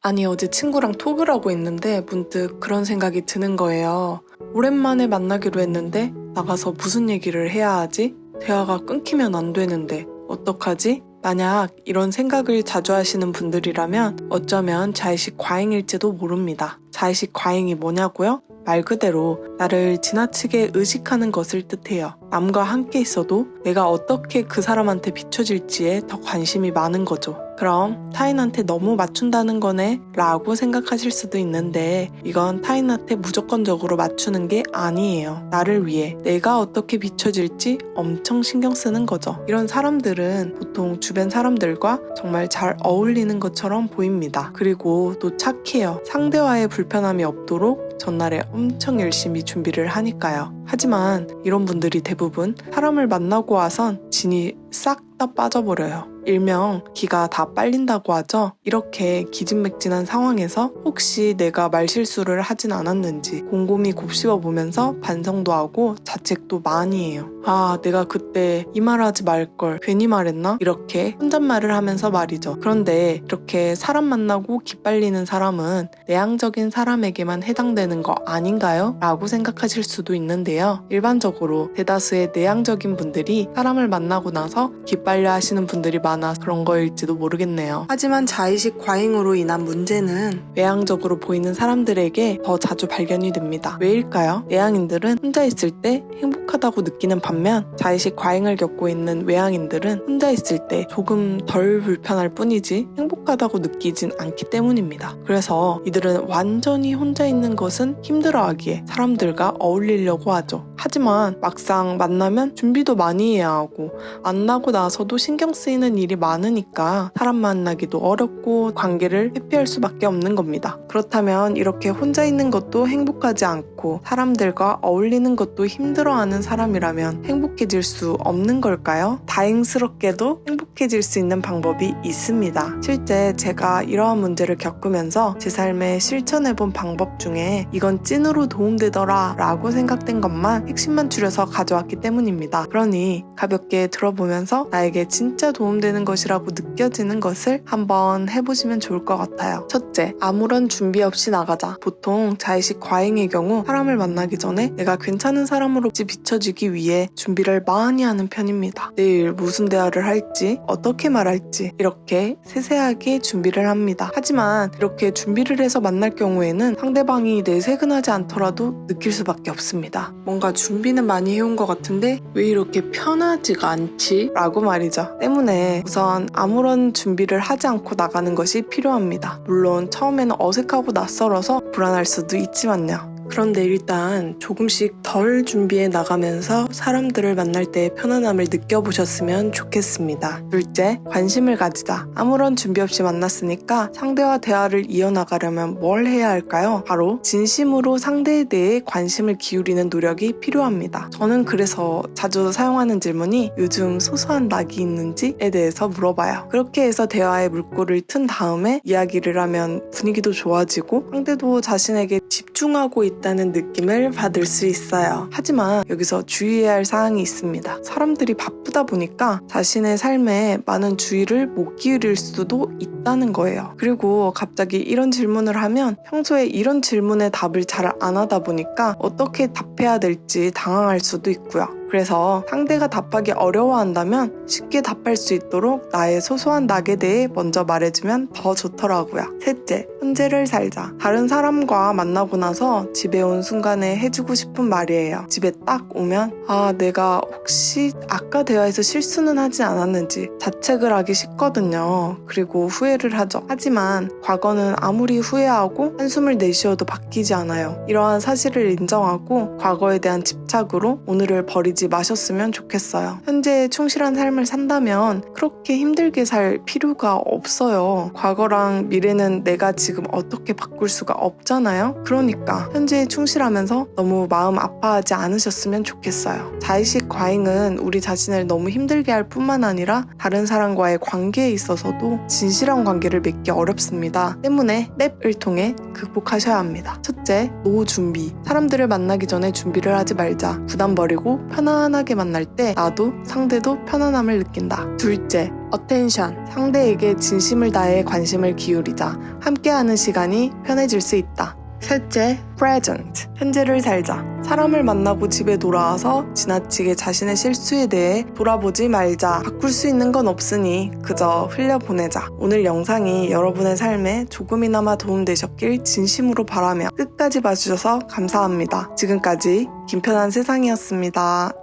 아니, 어제 친구랑 톡을 하고 있는데 문득 그런 생각이 드는 거예요. 오랜만에 만나기로 했는데 나가서 무슨 얘기를 해야 하지? 대화가 끊기면 안 되는데 어떡하지? 만약 이런 생각을 자주 하시는 분들이라면 어쩌면 자의식 과잉일지도 모릅니다. 자의식 과잉이 뭐냐고요? 말 그대로 나를 지나치게 의식하는 것을 뜻해요. 남과 함께 있어도 내가 어떻게 그 사람한테 비춰질지에 더 관심이 많은 거죠. 그럼 타인한테 너무 맞춘다는 거네? 라고 생각하실 수도 있는데 이건 타인한테 무조건적으로 맞추는 게 아니에요. 나를 위해 내가 어떻게 비춰질지 엄청 신경 쓰는 거죠. 이런 사람들은 보통 주변 사람들과 정말 잘 어울리는 것처럼 보입니다. 그리고 또 착해요. 상대와의 불편함이 없도록 전날에 엄청 열심히 준비를 하니까요. 하지만 이런 분들이 대부분 사람을 만나고 와선 진이 싹 다 빠져버려요. 일명 기가 다 빨린다고 하죠. 이렇게 기진맥진한 상황에서 혹시 내가 말실수를 하진 않았는지 곰곰이 곱씹어보면서 반성도 하고 자책도 많이 해요. 아, 내가 그때 이 말 하지 말걸, 괜히 말했나? 이렇게 혼잣말을 하면서 말이죠. 그런데 이렇게 사람 만나고 기빨리는 사람은 내향적인 사람에게만 해당되는 거 아닌가요? 라고 생각하실 수도 있는데요. 일반적으로 대다수의 내향적인 분들이 사람을 만나고 나서 기빨려 하시는 분들이 많아 그런 거일지도 모르겠네요. 하지만 자의식 과잉으로 인한 문제는 외향적으로 보이는 사람들에게 더 자주 발견이 됩니다. 왜일까요? 내향인들은 혼자 있을 때 행복하다고 느끼는 반면 자의식 과잉을 겪고 있는 외향인들은 혼자 있을 때 조금 덜 불편할 뿐이지 행복하다고 느끼진 않기 때문입니다. 그래서 이들은 완전히 혼자 있는 것은 힘들어하기에 사람들과 어울리려고 하죠. 하지만 막상 만나면 준비도 많이 해야 하고 만나고 나서도 신경 쓰이는 일이 많으니까 사람 만나기도 어렵고 관계를 회피할 수밖에 없는 겁니다. 그렇다면 이렇게 혼자 있는 것도 행복하지 않고 사람들과 어울리는 것도 힘들어하는 사람이라면 행복해질 수 없는 걸까요? 다행스럽게도 행복해질 수 있는 방법이 있습니다. 실제 제가 이러한 문제를 겪으면서 제 삶에 실천해본 방법 중에 이건 찐으로 도움되더라 라고 생각된 것만 핵심만 줄여서 가져왔기 때문입니다. 그러니 가볍게 들어보면서 나에게 진짜 도움되는 것이라고 느껴지는 것을 한번 해보시면 좋을 것 같아요. 첫째, 아무런 준비 없이 나가자. 보통 자의식 과잉의 경우 사람을 만나기 전에 내가 괜찮은 사람으로 비춰지기 위해 준비를 많이 하는 편입니다. 내일 무슨 대화를 할지, 어떻게 말할지 이렇게 세세하게 준비를 합니다. 하지만 이렇게 준비를 해서 만날 경우에는 상대방이 내색은 하지 않더라도 느낄 수밖에 없습니다. 뭔가 준비는 많이 해온 것 같은데 왜 이렇게 편하지가 않지? 라고 말이죠. 때문에 우선 아무런 준비를 하지 않고 나가는 것이 필요합니다. 물론 처음에는 어색하고 낯설어서 불안할 수도 있지만요. 그런데 일단 조금씩 덜 준비해 나가면서 사람들을 만날 때 편안함을 느껴보셨으면 좋겠습니다. 둘째, 관심을 가지자. 아무런 준비 없이 만났으니까 상대와 대화를 이어나가려면 뭘 해야 할까요? 바로 진심으로 상대에 대해 관심을 기울이는 노력이 필요합니다. 저는 그래서 자주 사용하는 질문이 요즘 소소한 낙이 있는지에 대해서 물어봐요. 그렇게 해서 대화에 물꼬를 튼 다음에 이야기를 하면 분위기도 좋아지고 상대도 자신에게 집중하고 있다는 느낌을 받을 수 있어요. 하지만 여기서 주의해야 할 사항이 있습니다. 사람들이 바쁘다 보니까 자신의 삶에 많은 주의를 못 기울일 수도 있다는 거예요. 그리고 갑자기 이런 질문을 하면 평소에 이런 질문에 답을 잘 안 하다 보니까 어떻게 답해야 될지 당황할 수도 있고요. 그래서 상대가 답하기 어려워한다면 쉽게 답할 수 있도록 나의 소소한 낙에 대해 먼저 말해주면 더 좋더라고요. 셋째, 현재를 살자. 다른 사람과 만나고 나서 집에 온 순간에 해주고 싶은 말이에요. 집에 딱 오면 내가 혹시 아까 대화에서 실수는 하지 않았는지 자책을 하기 쉽거든요. 그리고 후회를 하죠. 하지만 과거는 아무리 후회하고 한숨을 내쉬어도 바뀌지 않아요. 이러한 사실을 인정하고 과거에 대한 집착으로 오늘을 버리지 마셨으면 좋겠어요. 현재에 충실한 삶을 산다면 그렇게 힘들게 살 필요가 없어요. 과거랑 미래는 내가 지금 어떻게 바꿀 수가 없잖아요. 그러니까 현재에 충실하면서 너무 마음 아파하지 않으셨으면 좋겠어요. 자의식 과잉은 우리 자신을 너무 힘들게 할 뿐만 아니라 다른 사람과의 관계에 있어서도 진실한 관계를 맺기 어렵습니다. 때문에 랩을 통해 극복하셔야 합니다. 첫째, 노 준비. 사람들을 만나기 전에 준비를 하지 말자. 살자. 부담 버리고 편안하게 만날 때 나도 상대도 편안함을 느낀다. 둘째, attention. 상대에게 진심을 다해 관심을 기울이자. 함께하는 시간이 편해질 수 있다. 셋째, present. 현재를 살자. 사람을 만나고 집에 돌아와서 지나치게 자신의 실수에 대해 돌아보지 말자. 바꿀 수 있는 건 없으니 그저 흘려보내자. 오늘 영상이 여러분의 삶에 조금이나마 도움되셨길 진심으로 바라며 끝까지 봐주셔서 감사합니다. 지금까지 김편한 세상이었습니다.